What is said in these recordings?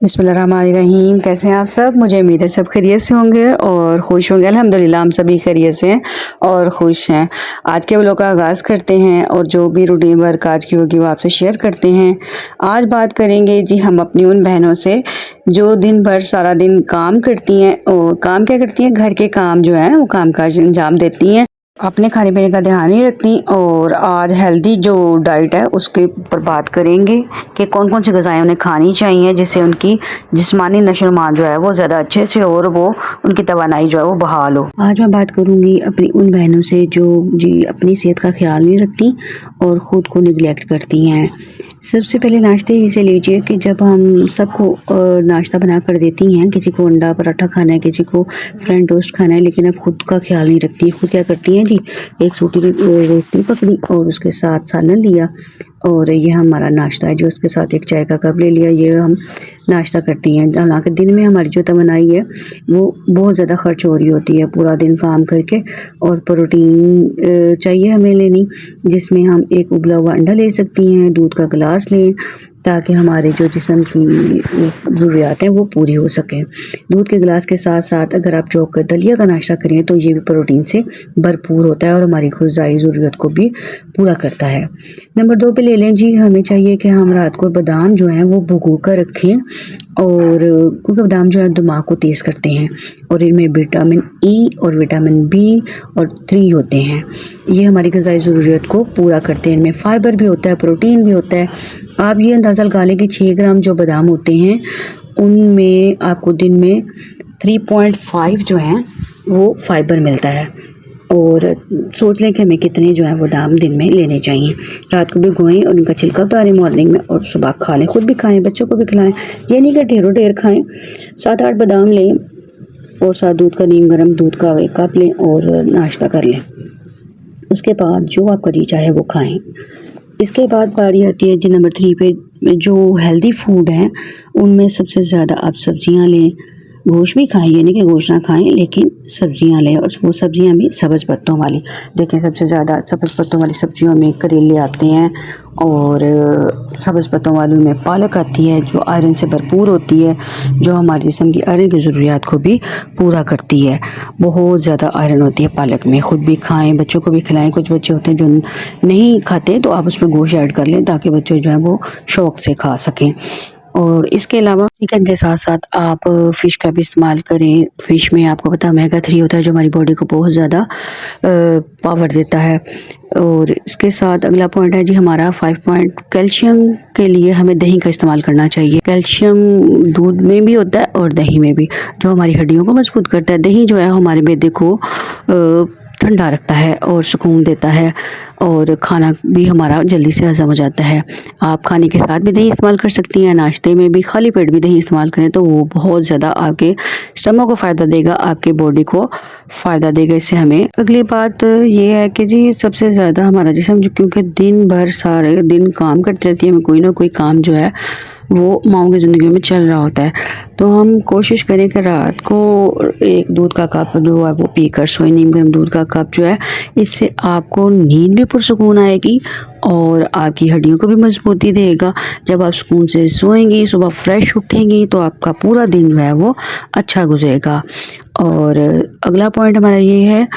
बिस्मिल्लाहिर्रहमानिर्रहीम। कैसे हैं आप सब? मुझे उम्मीद है सब खैरियत से होंगे और खुश होंगे। अल्हम्दुलिल्लाह हम सभी खैरियत से हैं और खुश हैं। आज के व्लॉग का आगाज़ करते हैं और जो भी रूटीन वर्क आज की होगी वो आपसे शेयर करते हैं। आज बात करेंगे जी हम अपनी उन बहनों से जो दिन भर सारा दिन काम करती हैं और काम क्या करती हैं, घर के काम जो हैं वो काम काज अंजाम देती हैं, अपने खाने पीने का ध्यान नहीं रखती। और आज हेल्दी जो डाइट है उसके ऊपर बात करेंगे कि कौन कौन सी ग़िज़ाएँ उन्हें खानी चाहिए जिससे उनकी जिस्मानी नशोनुमा जो है वो ज़्यादा अच्छे से हो और वो उनकी तवानाई जो है वो बहाल हो। आज मैं बात करूंगी अपनी उन बहनों से जो जी अपनी सेहत का ख्याल नहीं रखती और ख़ुद को निगलेक्ट करती हैं। सबसे पहले नाश्ते ही से लीजिए कि जब हम सबको नाश्ता बना कर देती हैं, किसी को अंडा पराठा खाना है, किसी को फ्रेंच टोस्ट खाना है, लेकिन अब खुद का ख्याल नहीं रखती। खुद क्या करती हैं जी, एक सूटी रोटी पकड़ी और उसके साथ सालन लिया और ये हमारा नाश्ता है जो उसके साथ एक चाय का कप ले लिया, ये हम नाश्ता करती हैं। हालांकि दिन में हमारी जो तमन्नाई है वो बहुत ज़्यादा खर्च हो रही होती है पूरा दिन काम करके, और प्रोटीन चाहिए हमें लेनी, जिसमें हम एक उबला हुआ अंडा ले सकती हैं, दूध का गिलास लें ताकि हमारे जो जिस्म की ज़रूरियात हैं वो पूरी हो सकें। दूध के गिलास के साथ साथ अगर आप चौक दलिया का नाश्ता करें तो ये भी प्रोटीन से भरपूर होता है और हमारी ग़िज़ाई ज़रूरत को भी पूरा करता है। नंबर 2 पे ले लें जी, हमें चाहिए कि हम रात को बादाम जो हैं वो भिगो कर रखें, और क्योंकि बादाम जो है दिमाग को तेज़ करते हैं और इनमें विटामिन ई और विटामिन बी और 3 होते हैं। ये हमारी ग़िज़ाई ज़रूरत को पूरा करते हैं। इनमें फ़ाइबर भी होता है, प्रोटीन भी होता है। आप ये अंदाज़ा लगा लें कि 6 ग्राम जो बादाम होते हैं उनमें आपको दिन में 3.5 जो हैं वो फ़ाइबर मिलता है। और सोच लें कि हमें कितने जो है बादाम दिन में लेने चाहिए। रात को भिगोएं और उनका छिलका उतारें मॉर्निंग में और सुबह खा लें, खुद भी खाएं, बच्चों को भी खिलाएं। ये नहीं कि ढेरों ढेर खाएं। 7-8 बादाम लें और साथ दूध का नीम गर्म दूध का 1 कप लें और नाश्ता कर लें। उसके बाद जो आपका जी चाहे वो खाएं। इसके बाद बारी आती है जी नंबर 3 पे, जो हेल्दी फूड हैं उनमें सबसे ज़्यादा आप सब्जियां लें। गोश्त भी खाएं, यानी कि गोश्त ना खाएं लेकिन सब्जियां लें, और वो सब्जियां भी सब्ज़ पत्तों वाली। देखें सबसे ज़्यादा सब्ज़ पत्तों वाली सब्जियों में करेले आते हैं और सब्ज़ पत्तों वालों में पालक आती है जो आयरन से भरपूर होती है, जो हमारे जिस्म की आयरन की ज़रूरियात को भी पूरा करती है। बहुत ज़्यादा आयरन होती है पालक में। ख़ुद भी खाएं, बच्चों को भी खिलाएं। कुछ बच्चे होते हैं जो नहीं खाते तो आप उसमें गोश्त ऐड कर लें ताकि बच्चे जो हैं वो शौक़ से खा सकें। और इसके अलावा चिकन के साथ साथ आप फ़िश का भी इस्तेमाल करें। फ़िश में आपको पता है ओमेगा 3 होता है जो हमारी बॉडी को बहुत ज़्यादा पावर देता है। और इसके साथ अगला पॉइंट है जी हमारा 5 पॉइंट, कैल्शियम के लिए हमें दही का इस्तेमाल करना चाहिए। कैल्शियम दूध में भी होता है और दही में भी, जो हमारी हड्डियों को मजबूत करता है। दही जो है हमारे मैदे को ठंडा रखता है और सुकून देता है, और खाना भी हमारा जल्दी से हज़म हो जाता है। आप खाने के साथ भी दही इस्तेमाल कर सकती हैं, नाश्ते में भी, खाली पेट भी दही इस्तेमाल करें तो वो बहुत ज़्यादा आपके स्टमक को फ़ायदा देगा, आपके बॉडी को फ़ायदा देगा। इससे हमें अगली बात ये है कि जी सबसे ज़्यादा हमारा जिस्म जो क्योंकि दिन भर सारे दिन काम करती रहती है, हमें कोई ना कोई काम जो है वो माओं की ज़िंदगी में चल रहा होता है, तो हम कोशिश करें कि रात को एक दूध का कप जो है वो पीकर सोएं, नीम गर्म दूध का कप जो है। इससे आपको नींद भी पुरसुकून आएगी और आपकी हड्डियों को भी मजबूती देगा। जब आप सुकून से सोएंगी, सुबह फ्रेश उठेंगी तो आपका पूरा दिन जो है वो अच्छा गुजरेगा। और अगला पॉइंट हमारा ये है,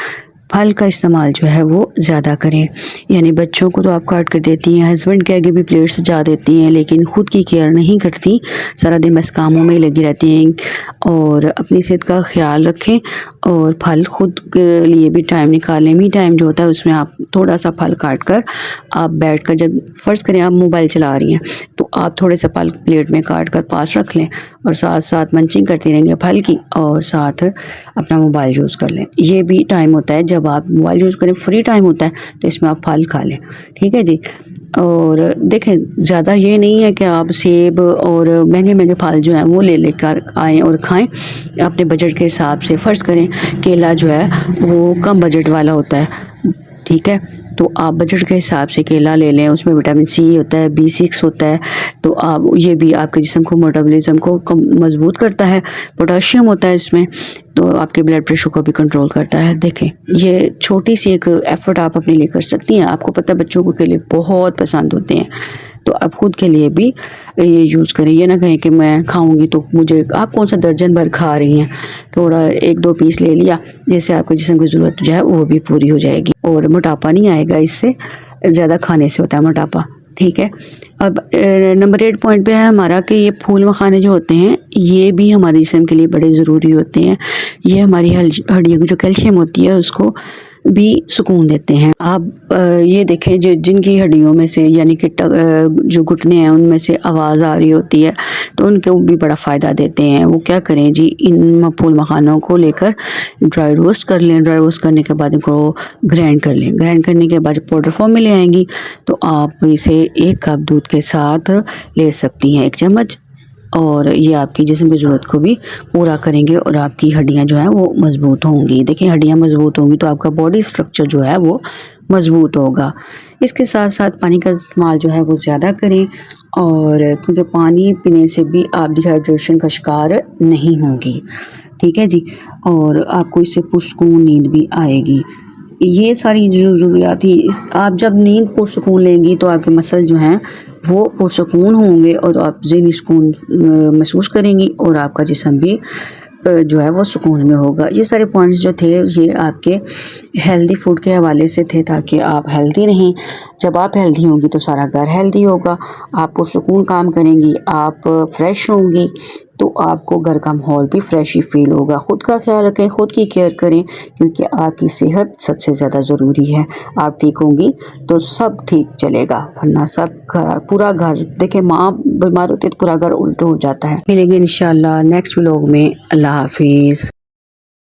फल का इस्तेमाल जो है वो ज़्यादा करें। यानी बच्चों को तो आप काट कर देती हैं, हस्बैंड के आगे भी प्लेट सजा देती हैं, लेकिन ख़ुद की केयर नहीं करती, सारा दिन बस कामों में ही लगी रहती हैं। और अपनी सेहत का ख्याल रखें और फल खुद के लिए भी टाइम निकालें। मी टाइम जो होता है उसमें आप थोड़ा सा फल काट कर आप बैठ कर, जब फ़र्ज़ करें आप मोबाइल चला रही हैं तो आप थोड़े से फल प्लेट में काट कर पास रख लें और साथ साथ मंचिंग करती रहेंगे फल की और साथ अपना मोबाइल यूज़ कर लें। ये भी टाइम होता है जब आप मोबाइल यूज़ करें, फ्री टाइम होता है तो इसमें आप फल खा लें, ठीक है जी। और देखें ज़्यादा ये नहीं है कि आप सेब और महंगे महंगे फल जो हैं वो ले लेकर आएँ और खाएं। अपने बजट के हिसाब से फ़र्ज़ करें केला जो है वो कम बजट वाला होता है, ठीक है, तो आप बजट के हिसाब से केला ले लें। उसमें विटामिन सी होता है, B6 होता है, तो आप ये भी आपके जिस्म को, मेटाबॉलिज्म को मजबूत करता है। पोटाशियम होता है इसमें, तो आपके ब्लड प्रेशर को भी कंट्रोल करता है। देखें, ये छोटी सी एक एफर्ट आप अपने लिए कर सकती हैं। आपको पता है बच्चों के लिए बहुत पसंद होते हैं, तो आप खुद के लिए भी ये यूज़ करें। ये ना कहें कि मैं खाऊंगी तो मुझे, आप कौन सा दर्जन भर खा रही हैं, थोड़ा 1-2 पीस ले लिया, जिससे आपके जिस्म की ज़रूरत जो है वो भी पूरी हो जाएगी और मोटापा नहीं आएगा। इससे ज़्यादा खाने से होता है मोटापा, ठीक है। अब नंबर 8 पॉइंट पे है हमारा कि ये फूल मखाने जो होते हैं ये भी हमारे जिस्म के लिए बड़े ज़रूरी होते हैं। ये हमारी हड्डियों की जो कैल्शियम होती है उसको भी सुकून देते हैं। आप ये देखें, जो जिनकी हड्डियों में से यानी कि जो घुटने हैं उनमें से आवाज़ आ रही होती है तो उनको भी बड़ा फ़ायदा देते हैं। वो क्या करें जी, इन फूल मखानों को लेकर ड्राई रोस्ट कर लें। ड्राई रोस्ट करने के बाद इनको ग्राइंड कर लें। ग्राइंड करने के बाद जब पाउडर फॉर्म में ले आएंगी तो आप इसे 1 कप दूध के साथ ले सकती हैं, 1 चम्मच, और ये आपकी जिस्म की ज़रूरत को भी पूरा करेंगे और आपकी हड्डियां जो हैं वो मज़बूत होंगी। देखिए, हड्डियां मज़बूत होंगी तो आपका बॉडी स्ट्रक्चर जो है वो मज़बूत होगा। इसके साथ साथ पानी का इस्तेमाल जो है वो ज़्यादा करें, और क्योंकि पानी पीने से भी आप डिहाइड्रेशन का शिकार नहीं होंगी, ठीक है जी। और आपको इससे पुरसुकून नींद भी आएगी। ये सारी जो ज़रूरियात थी, आप जब नींद पुरसुकून लेंगी तो आपके मसल जो हैं वो पुरसुकून होंगे और आप ज़हनी सुकून महसूस करेंगी और आपका जिस्म भी जो है वो सुकून में होगा। ये सारे पॉइंट्स जो थे ये आपके हेल्दी फूड के हवाले से थे, ताकि आप हेल्दी रहें। जब आप हेल्दी होंगी तो सारा घर हेल्दी होगा, आप पुरसुकून काम करेंगी, आप फ्रेश होंगी, तो आपको घर का माहौल भी फ्रेश ही फील होगा। ख़ुद का ख्याल रखें, ख़ुद की केयर करें, क्योंकि आपकी सेहत सबसे ज़्यादा ज़रूरी है। आप ठीक होंगी तो सब ठीक चलेगा, वरना सब घर, पूरा घर, देखें माँ बीमार होती है तो पूरा घर उल्टा हो जाता है। मिलेंगे इंशाल्लाह नेक्स्ट व्लॉग में। अल्लाह हाफिज़।